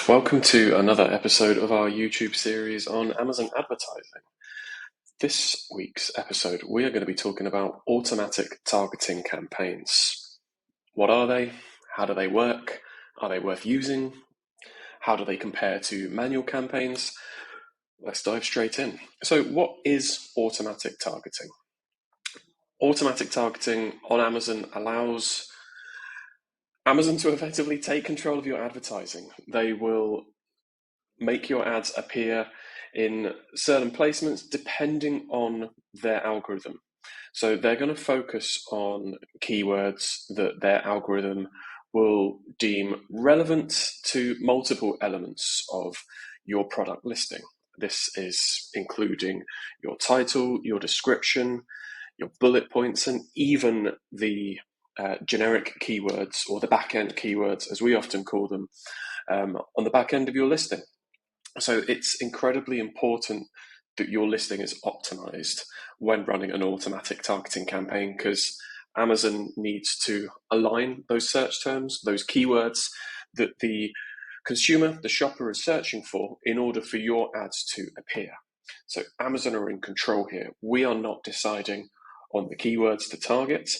Welcome to another episode of our YouTube series on Amazon advertising. This week's episode, we are going to be talking about automatic targeting campaigns. What are they? How do they work? Are they worth using? How do they compare to manual campaigns? Let's dive straight in. So, what is automatic targeting? Automatic targeting on Amazon allows Amazon to effectively take control of your advertising. They will make your ads appear in certain placements depending on their algorithm. So they're going to focus on keywords that their algorithm will deem relevant to multiple elements of your product listing. This is including your title, your description, your bullet points, and even the generic keywords, or the back-end keywords, as we often call them, on the back end of your listing. So it's incredibly important that your listing is optimized when running an automatic targeting campaign, because Amazon needs to align those search terms, those keywords that the consumer, the shopper, is searching for in order for your ads to appear. So Amazon are in control here. We are not deciding on the keywords to target.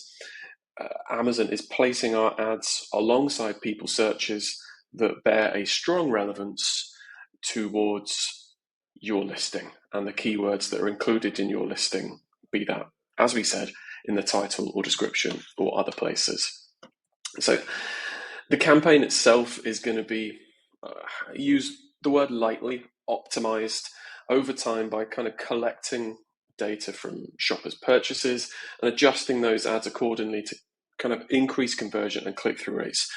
Amazon is placing our ads alongside people's searches that bear a strong relevance towards your listing and the keywords that are included in your listing, be that, as we said, in the title or description or other places. So the campaign itself is going to be, use the word lightly, optimized over time by kind of collecting data from shoppers' purchases and adjusting those ads accordingly to kind of increase conversion and click-through rates.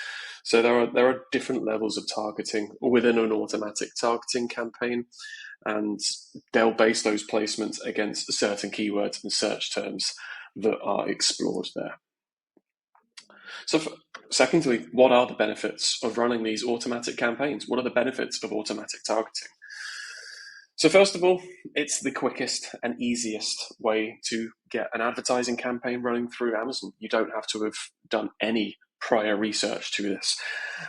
So there are different levels of targeting within an automatic targeting campaign, and they'll base those placements against certain keywords and search terms that are explored there. So secondly, what are the benefits of running these automatic campaigns? What are the benefits of automatic targeting? So first of all, it's the quickest and easiest way to get an advertising campaign running through Amazon. You don't have to have done any prior research to this.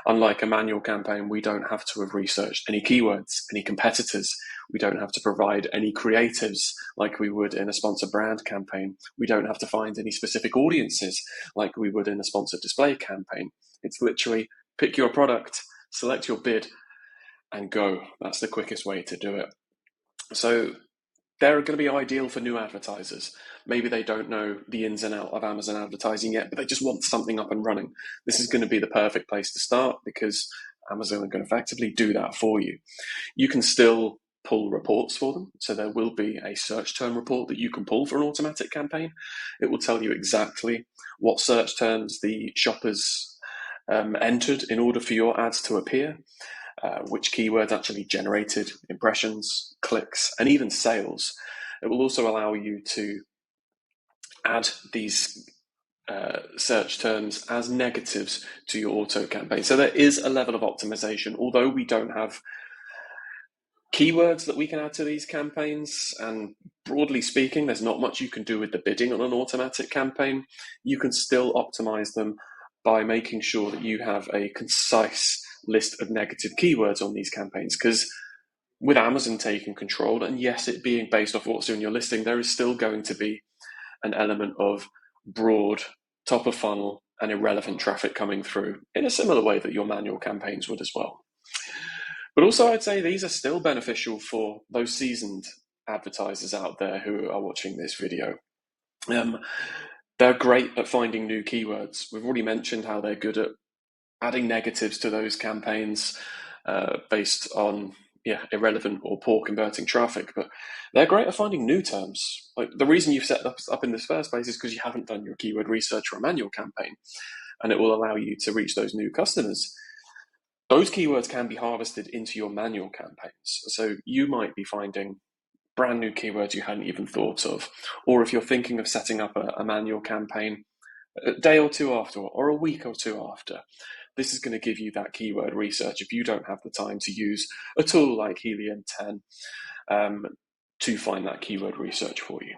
Unlike a manual campaign, we don't have to have researched any keywords, any competitors. We don't have to provide any creatives like we would in a sponsored brand campaign. We don't have to find any specific audiences like we would in a sponsored display campaign. It's literally pick your product, select your bid, and go. That's the quickest way to do it. So they're going to be ideal for new advertisers. Maybe they don't know the ins and outs of Amazon advertising yet, but they just want something up and running. This is going to be the perfect place to start because Amazon are going to effectively do that for you. You can still pull reports for them. So there will be a search term report that you can pull for an automatic campaign. It will tell you exactly what search terms the shoppers entered in order for your ads to appear. Which keywords actually generated impressions, clicks, and even sales. It will also allow you to add these search terms as negatives to your auto campaign. So there is a level of optimization, although we don't have keywords that we can add to these campaigns, and broadly speaking, there's not much you can do with the bidding on an automatic campaign. You can still optimize them by making sure that you have a concise list of negative keywords on these campaigns, because with Amazon taking control, and yes, it being based off what's in your listing, there is still going to be an element of broad, top of funnel, and irrelevant traffic coming through in a similar way that your manual campaigns would as well. But also, I'd say these are still beneficial for those seasoned advertisers out there who are watching this video. They're great at finding new keywords. We've already mentioned how they're good at adding negatives to those campaigns based on irrelevant or poor converting traffic, but they're great at finding new terms. Like the reason you've set this up in this first place is because you haven't done your keyword research for a manual campaign, and it will allow you to reach those new customers. Those keywords can be harvested into your manual campaigns. So you might be finding brand new keywords you hadn't even thought of. Or if you're thinking of setting up a manual campaign a day or two after, or a week or two after, this is going to give you that keyword research if you don't have the time to use a tool like Helium 10 to find that keyword research for you.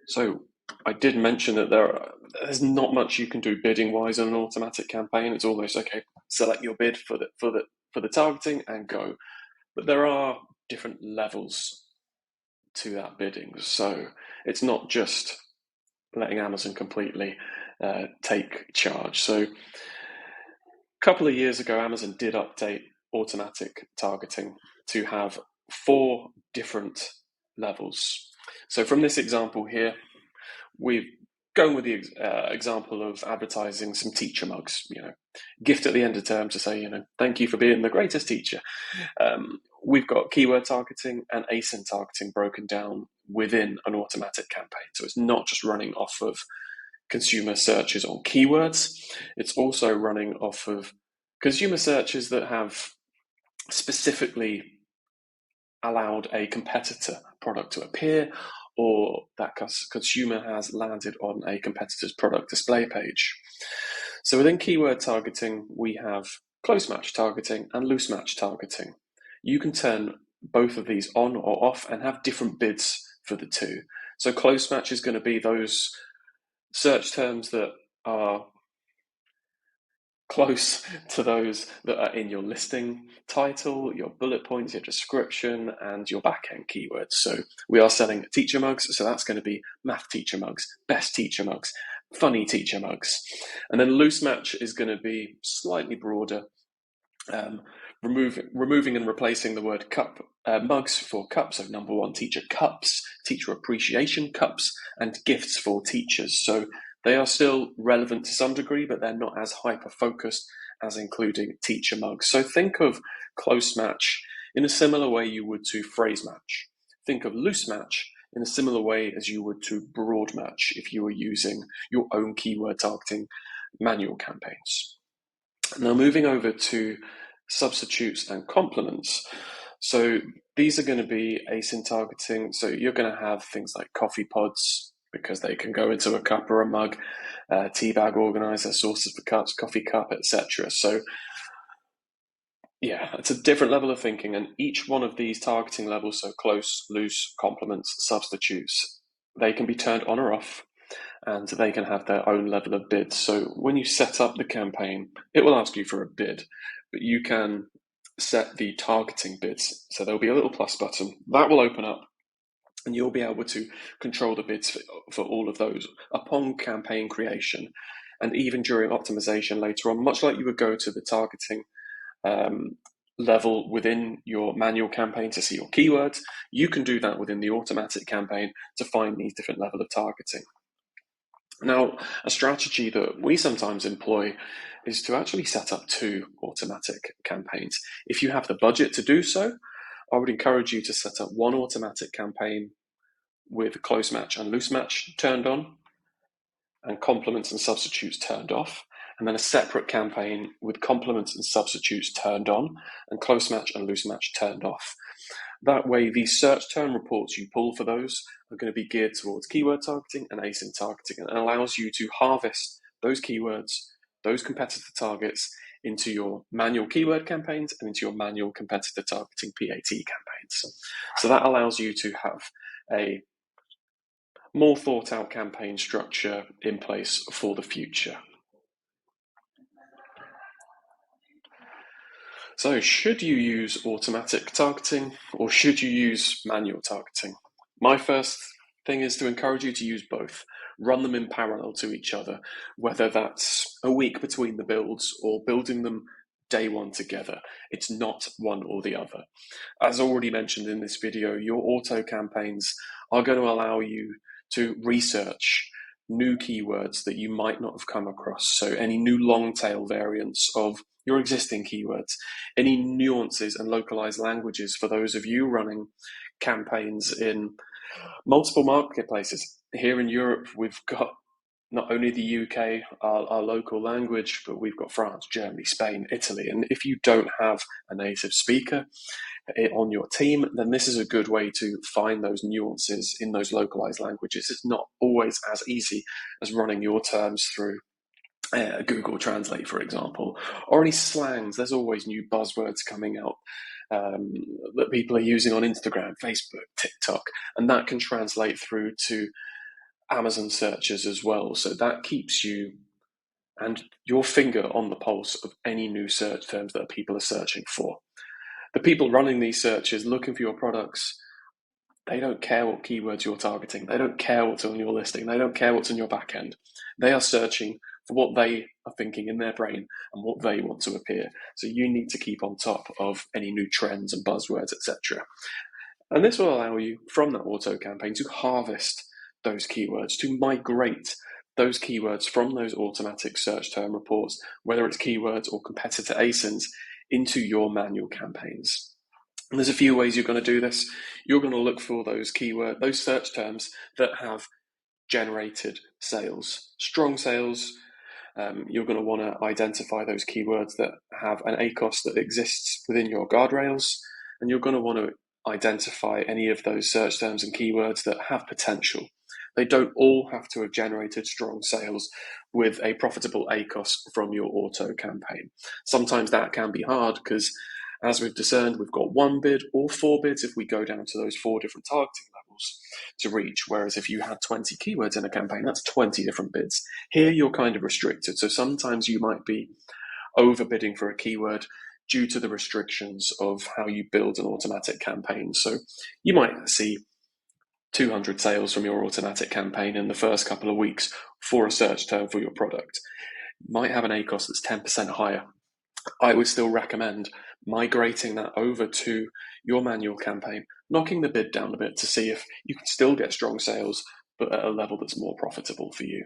So I did mention that there's not much you can do bidding wise on an automatic campaign. It's almost okay, select your bid for the targeting and go. But there are different levels to that bidding, so it's not just letting Amazon completely take charge. So a couple of years ago, Amazon did update automatic targeting to have 4 different levels. So from this example here, we've gone with the example of advertising some teacher mugs, gift at the end of term to say, thank you for being the greatest teacher. We've got keyword targeting and ASIN targeting broken down within an automatic campaign. So it's not just running off of consumer searches on keywords, it's also running off of consumer searches that have specifically allowed a competitor product to appear, or that consumer has landed on a competitor's product display page. So within keyword targeting, we have close match targeting and loose match targeting. You can turn both of these on or off and have different bids for the two. So close match is going to be those search terms that are close to those that are in your listing title, your bullet points, your description, and your back-end keywords. So we are selling teacher mugs, so that's going to be math teacher mugs, best teacher mugs, funny teacher mugs. And then loose match is going to be slightly broader, removing and replacing the word cup, mugs for cups. So number 1, teacher cups, teacher appreciation cups, and gifts for teachers. So they are still relevant to some degree, but they're not as hyper-focused as including teacher mugs. So think of close match in a similar way you would to phrase match. Think of loose match in a similar way as you would to broad match if you were using your own keyword targeting manual campaigns. Now moving over to substitutes and complements. So these are going to be ASIN targeting. So you're going to have things like coffee pods, because they can go into a cup or a mug, tea bag organizer, sources for cups, coffee cup, etc. So yeah, it's a different level of thinking, and each one of these targeting levels, so close, loose, complements, substitutes, they can be turned on or off, and they can have their own level of bids. So when you set up the campaign, it will ask you for a bid, but you can set the targeting bids. So there'll be a little plus button that will open up, and you'll be able to control the bids for all of those upon campaign creation, and even during optimization later on, much like you would go to the targeting level within your manual campaign to see your keywords, you can do that within the automatic campaign to find these different levels of targeting. Now, a strategy that we sometimes employ is to actually set up 2 automatic campaigns. If you have the budget to do so, I would encourage you to set up one automatic campaign with close match and loose match turned on, and complements and substitutes turned off, and then a separate campaign with complements and substitutes turned on, and close match and loose match turned off. That way, the search term reports you pull for those are going to be geared towards keyword targeting and ASIN targeting, and allows you to harvest those keywords, those competitor targets, into your manual keyword campaigns and into your manual competitor targeting PAT campaigns. So that allows you to have a more thought out campaign structure in place for the future. So should you use automatic targeting or should you use manual targeting? My first thing is to encourage you to use both. Run them in parallel to each other, whether that's a week between the builds or building them day one together. It's not one or the other. As already mentioned in this video, your auto campaigns are going to allow you to research new keywords that you might not have come across. So any new long tail variants of your existing keywords, any nuances and localized languages for those of you running campaigns in multiple marketplaces. Here in Europe, we've got not only the UK, our local language, but we've got France, Germany, Spain, Italy. And if you don't have a native speaker on your team, then this is a good way to find those nuances in those localized languages. It's not always as easy as running your terms through Google Translate, for example, or any slangs. There's always new buzzwords coming out that people are using on Instagram, Facebook, TikTok, and that can translate through to Amazon searches as well. So that keeps you and your finger on the pulse of any new search terms that people are searching for. The people running these searches, looking for your products, they don't care what keywords you're targeting. They don't care what's on your listing. They don't care what's in your back end. They are searching for what they are thinking in their brain and what they want to appear. So you need to keep on top of any new trends and buzzwords, etc. And this will allow you, from that auto campaign, to harvest those keywords, to migrate those keywords from those automatic search term reports, whether it's keywords or competitor ASINs, into your manual campaigns. And there's a few ways you're going to do this. You're going to look for those search terms that have generated sales, strong sales. You're going to want to identify those keywords that have an ACoS that exists within your guardrails, and you're going to want to identify any of those search terms and keywords that have potential. They don't all have to have generated strong sales with a profitable ACoS from your auto campaign. Sometimes that can be hard because, as we've discerned, we've got 1 bid or 4 bids if we go down to those 4 different targeting levels to reach. Whereas if you had 20 keywords in a campaign, that's 20 different bids. Here you're kind of restricted. So sometimes you might be overbidding for a keyword due to the restrictions of how you build an automatic campaign. So you might see 200 sales from your automatic campaign in the first couple of weeks for a search term for your product. You might have an ACoS that's 10% higher. I would still recommend migrating that over to your manual campaign, knocking the bid down a bit to see if you can still get strong sales, but at a level that's more profitable for you.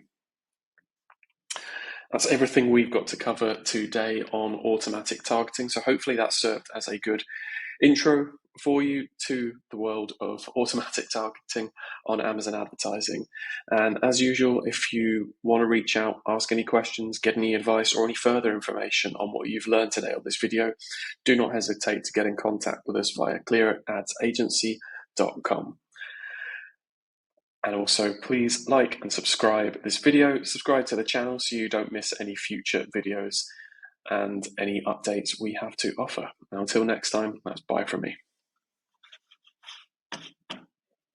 That's everything we've got to cover today on automatic targeting. So hopefully that served as a good intro for you to the world of automatic targeting on Amazon advertising. And as usual, if you want to reach out, ask any questions, get any advice or any further information on what you've learned today on this video, do not hesitate to get in contact with us via cleararadsagency.com. And also, please like and subscribe this video, subscribe to the channel so you don't miss any future videos and any updates we have to offer. And until next time, that's bye from me.